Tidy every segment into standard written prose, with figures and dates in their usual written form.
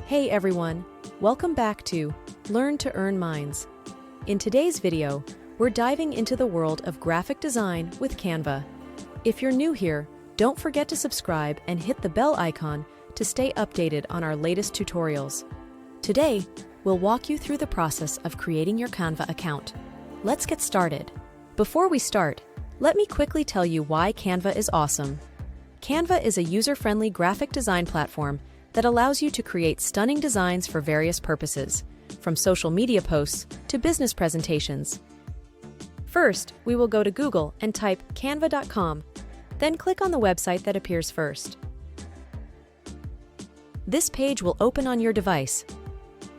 Hey everyone, welcome back to Learn to Earn Minds. In today's video, we're diving into the world of graphic design with Canva. If you're new here, don't forget to subscribe and hit the bell icon to stay updated on our latest tutorials. Today, we'll walk you through the process of creating your Canva account. Let's get started. Before we start, let me quickly tell you why Canva is awesome. Canva is a user-friendly graphic design platform that allows you to create stunning designs for various purposes, from social media posts to business presentations. First, we will go to Google and type canva.com, then click on the website that appears first. This page will open on your device.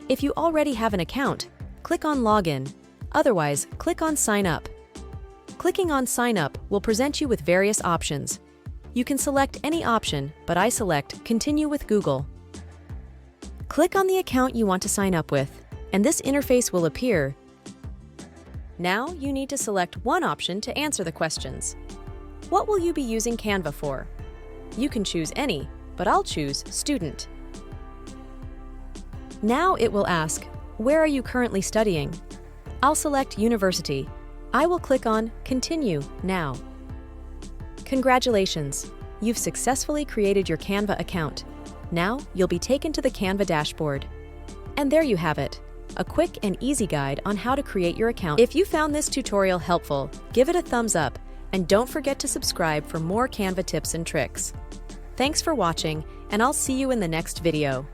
If you already have an account, click on Login. Otherwise, click on Sign Up. Clicking on Sign Up will present you with various options. You can select any option, but I select Continue with Google. Click on the account you want to sign up with, and this interface will appear. Now you need to select one option to answer the questions. What will you be using Canva for? You can choose any, but I'll choose Student. Now it will ask, where are you currently studying? I'll select University. I will click on Continue now. Congratulations! You've successfully created your Canva account. Now you'll be taken to the Canva dashboard. And there you have it, a quick and easy guide on how to create your account. If you found this tutorial helpful, give it a thumbs up and don't forget to subscribe for more Canva tips and tricks. Thanks for watching, and I'll see you in the next video.